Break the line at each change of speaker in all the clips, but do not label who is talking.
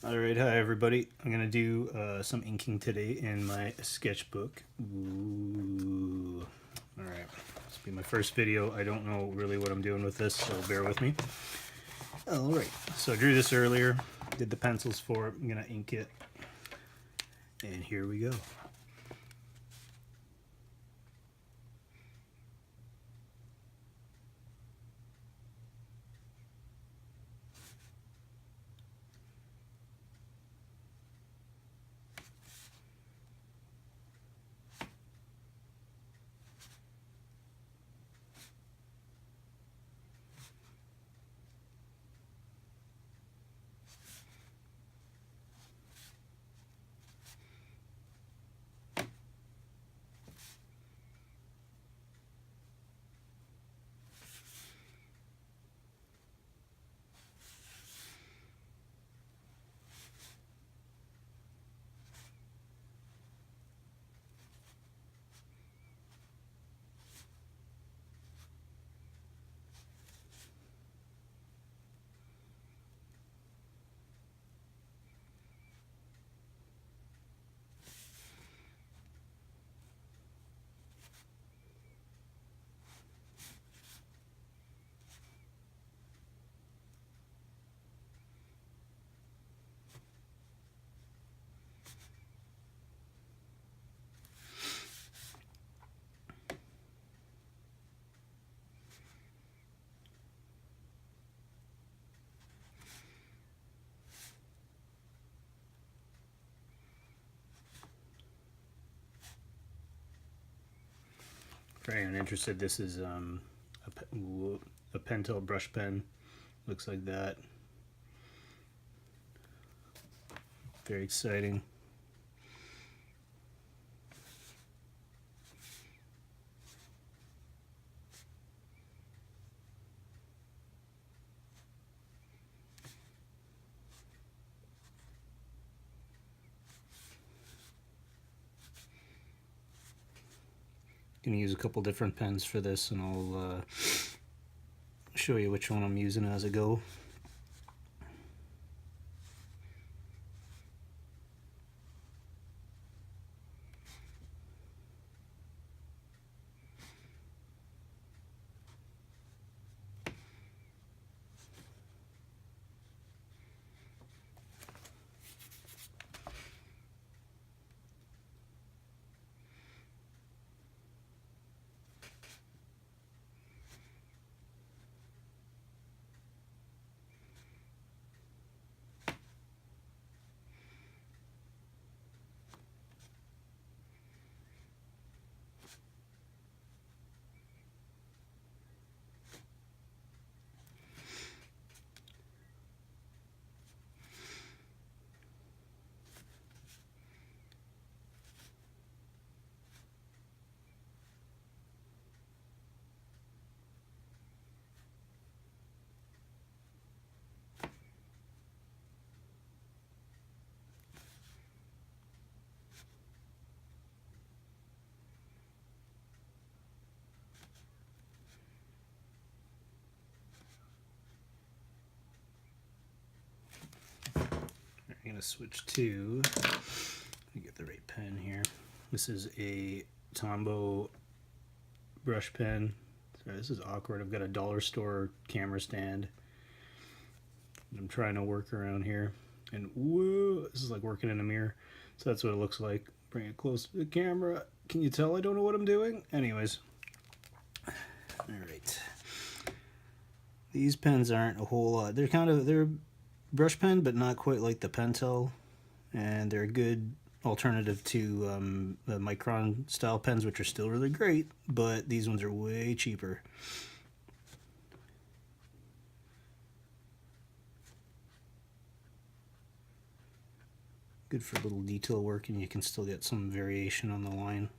Alright, hi everybody. I'm going to do some inking today in my sketchbook. Ooh. Alright, this will be my first video. I don't know really what I'm doing with this, so bear with me. Alright, so I drew this earlier, did the pencils for it. I'm going to ink it, and here we go. For anyone interested, this is a Pentel brush pen. Looks like that. Very exciting. Gonna use a couple different pens for this, and I'll show you which one I'm using as I go. I'm going to switch to, let me get the right pen here. This is a Tombow brush pen. Sorry, this is awkward. I've got a dollar store camera stand. I'm trying to work around here. And whoa, this is like working in a mirror. So that's what it looks like. Bring it close to the camera. Can you tell I don't know what I'm doing? Anyways. Alright. These pens aren't a whole lot. They're brush pen, but not quite like the Pentel, and they're a good alternative to the Micron style pens, which are still really great, but these ones are way cheaper. Good for little detail work, and you can still get some variation on the line.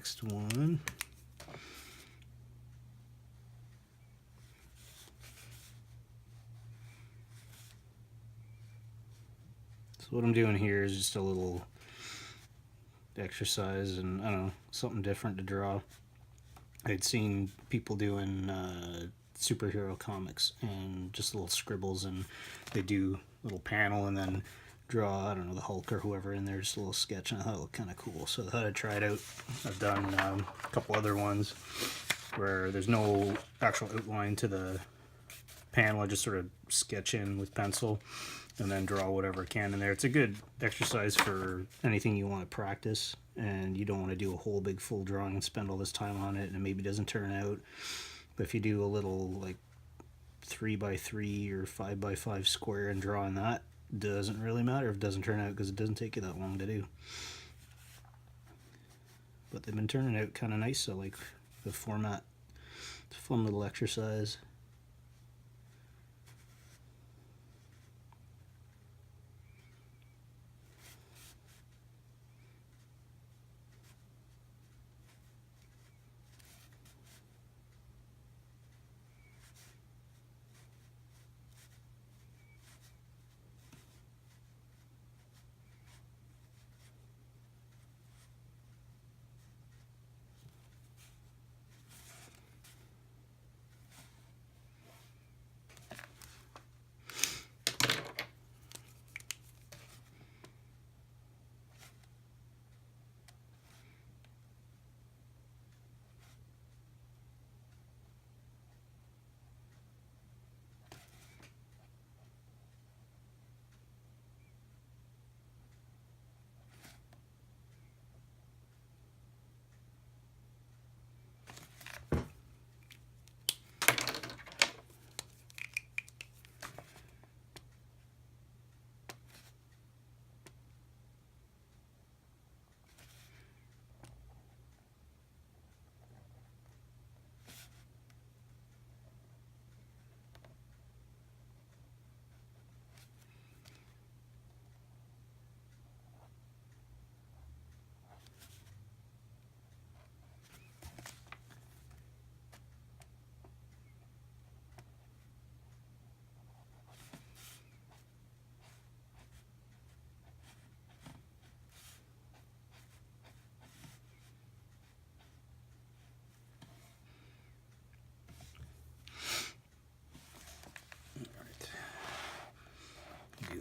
next one. So what I'm doing here is just a little exercise and, I don't know, something different to draw. I'd seen people doing superhero comics and just little scribbles, and they do a little panel and then draw, I don't know, the Hulk or whoever in there, just a little sketch, and I thought it looked kind of cool. So I thought I'd try it out. I've done a couple other ones where there's no actual outline to the panel. I just sort of sketch in with pencil and then draw whatever I can in there. It's a good exercise for anything you want to practice, and you don't want to do a whole big full drawing and spend all this time on it and it maybe doesn't turn out. But if you do a little like 3x3 or 5x5 square and drawing that, doesn't really matter if it doesn't turn out, because it doesn't take you that long to do. But they've been turning out kind of nice, so like the format. It's a fun little exercise.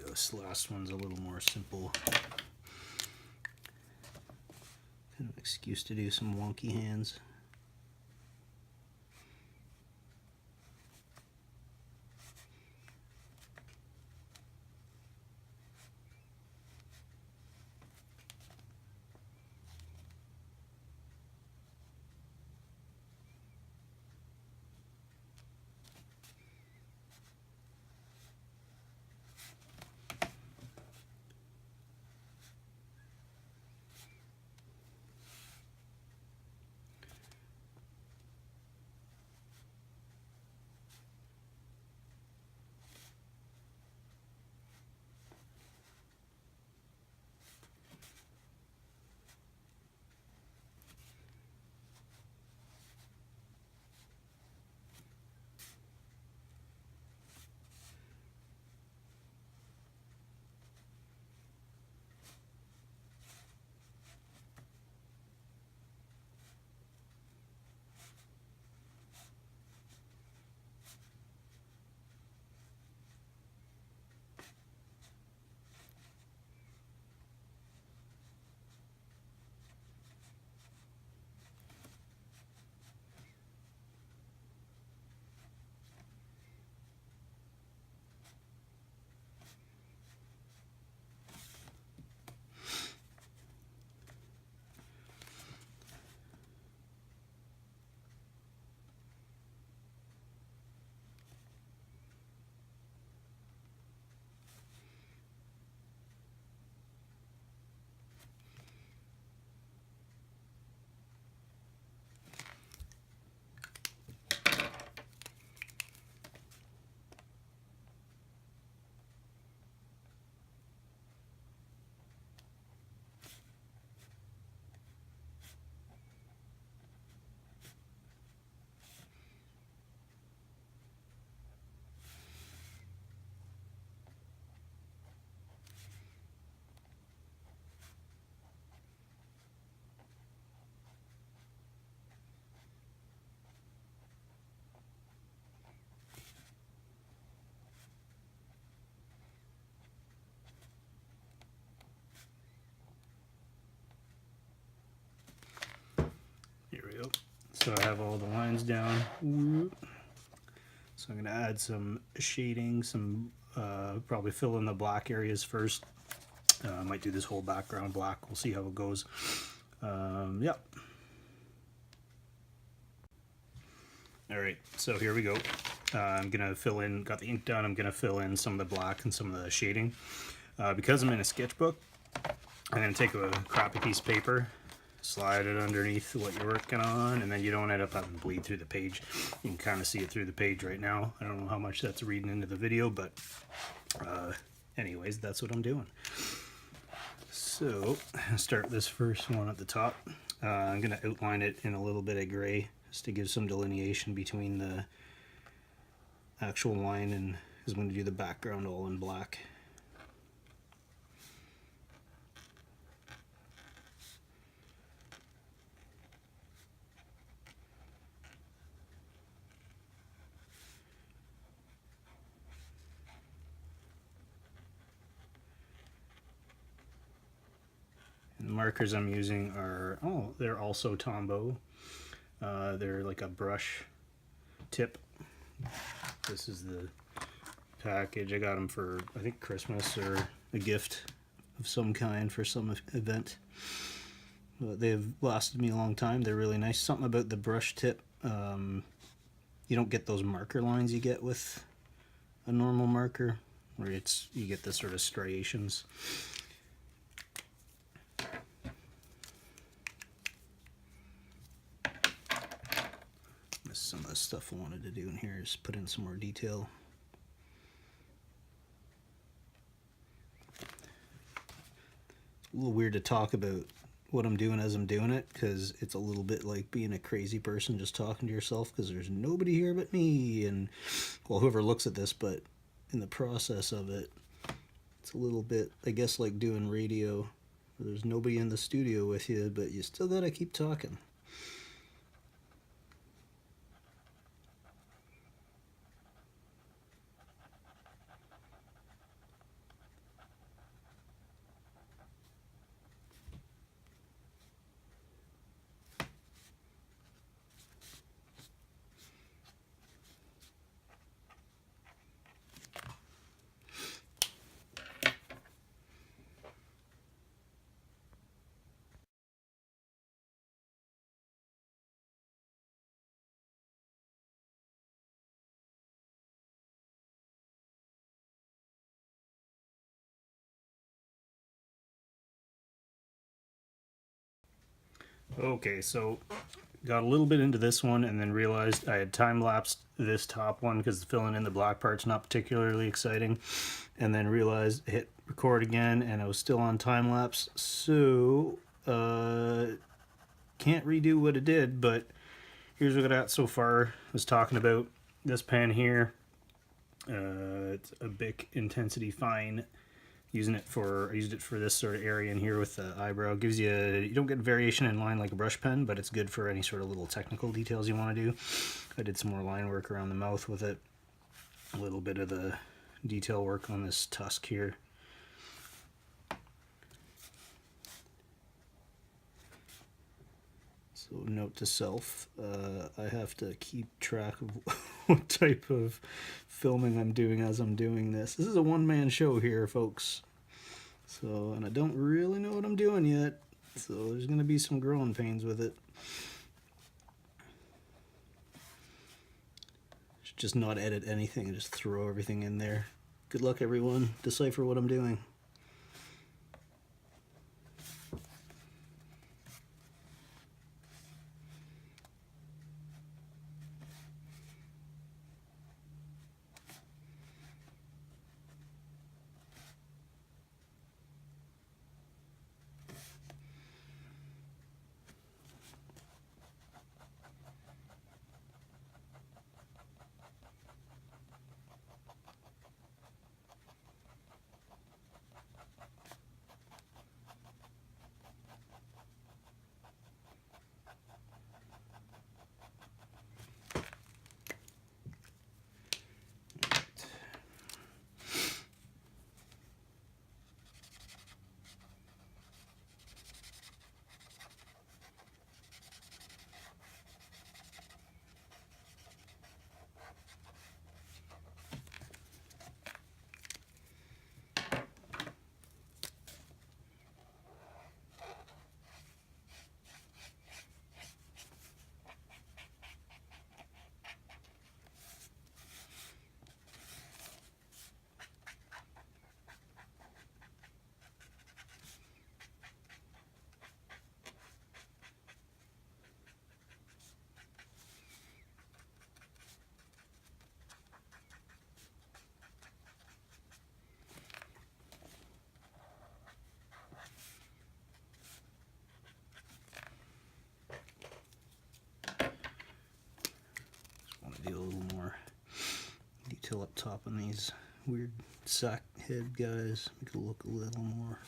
This last one's a little more simple. Kind of excuse to do some wonky hands. So I have all the lines down. So I'm going to add some shading, some probably fill in the black areas first. I might do this whole background black. We'll see how it goes. Yep. All right, so here we go. I'm gonna fill in, got the ink done, I'm gonna fill in some of the black and some of the shading. Because I'm in a sketchbook, I'm gonna take a crappy piece of paper, slide it underneath what you're working on, and then you don't end up having to bleed through the page. You can kind of see it through the page right now. I don't know how much that's reading into the video, but anyways, that's what I'm doing. So, start this first one at the top. I'm gonna outline it in a little bit of gray, just to give some delineation between the actual line, and is going to do the background all in black. And the markers I'm using are, oh, they're also Tombow. They're like a brush tip. This is the package. I got them for, I think, Christmas or a gift of some kind for some event. But they've lasted me a long time. They're really nice. Something about the brush tip. You don't get those marker lines you get with a normal marker, where you get this sort of striations. Some of the stuff I wanted to do in here is put in some more detail. A little weird to talk about what I'm doing as I'm doing it, because it's a little bit like being a crazy person just talking to yourself, because there's nobody here but me and, well, whoever looks at this, but in the process of it, it's a little bit, I guess, like doing radio. There's nobody in the studio with you, but you still gotta keep talking. Okay, so got a little bit into this one and then realized I had time-lapsed this top one because filling in the black part's not particularly exciting, and then realized, hit record again, and I was still on time-lapse, so can't redo what it did, but here's what I got so far. I was talking about this pen here. It's a Bic Intensity Fine. I used it for this sort of area in here with the eyebrow. Gives you, you don't get variation in line like a brush pen, but it's good for any sort of little technical details you want to do. I did some more line work around the mouth with it. A little bit of the detail work on this tusk here. So note to self, I have to keep track of what type of filming I'm doing as I'm doing this. This is a one-man show here, folks. So, and I don't really know what I'm doing yet. So there's going to be some growing pains with it. Should just not edit anything and just throw everything in there. Good luck, everyone. Decipher what I'm doing. detail up top on these weird sack head guys. Make it look a little more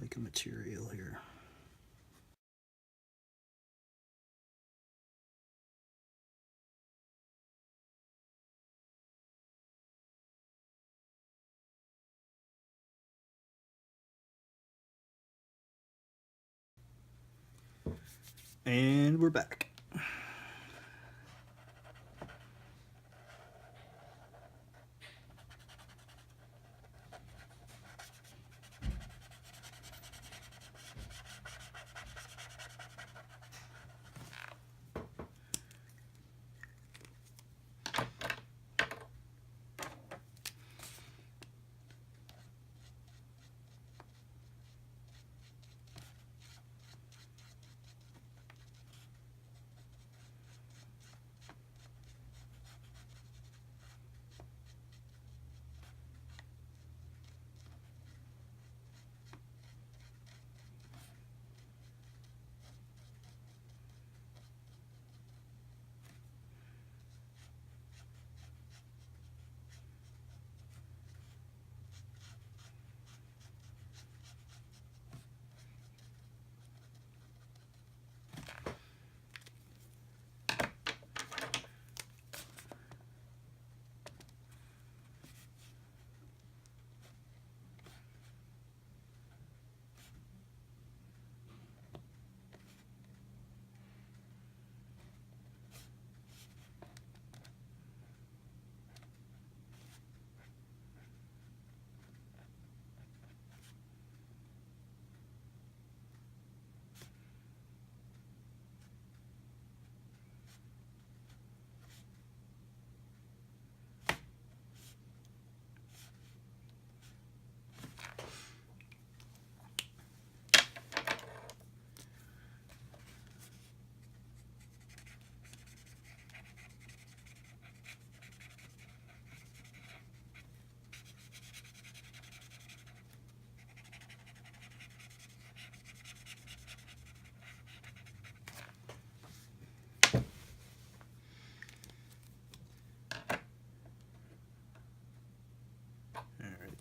like a material here. And we're back.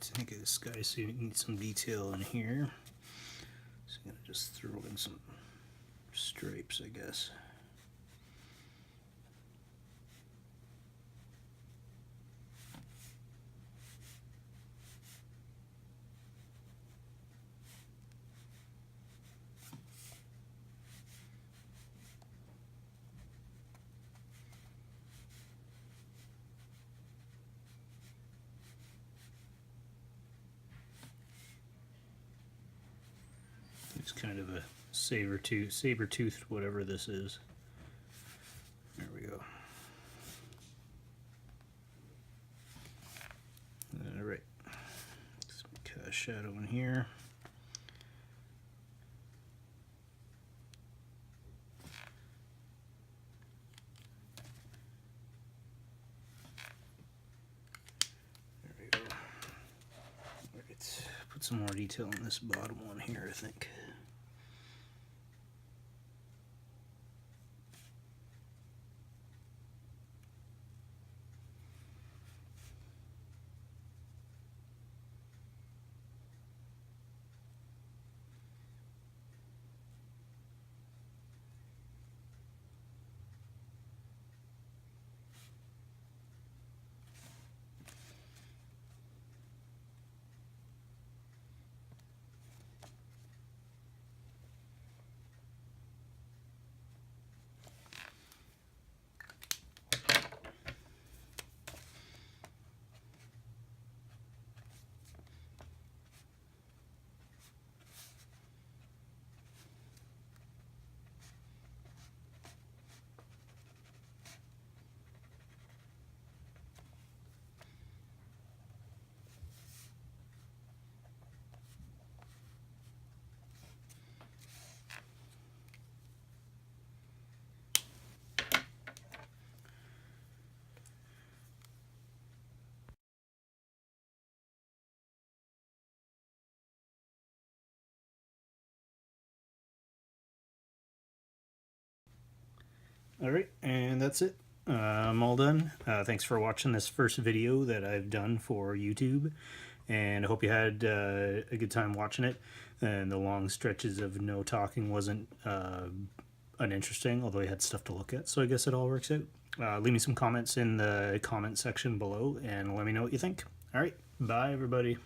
I think this guy needs some detail in here. So I'm gonna just throw in some stripes, I guess. It's kind of a saber-toothed, whatever this is. There we go. All right, some cast shadow in here. There we go. All right, put some more detail on this bottom one here, I think. All right, and that's it. I'm all done. Thanks for watching this first video that I've done for YouTube, and I hope you had a good time watching it. And the long stretches of no talking wasn't uninteresting, although I had stuff to look at, so I guess it all works out. Leave me some comments in the comment section below and let me know what you think. All right, bye everybody.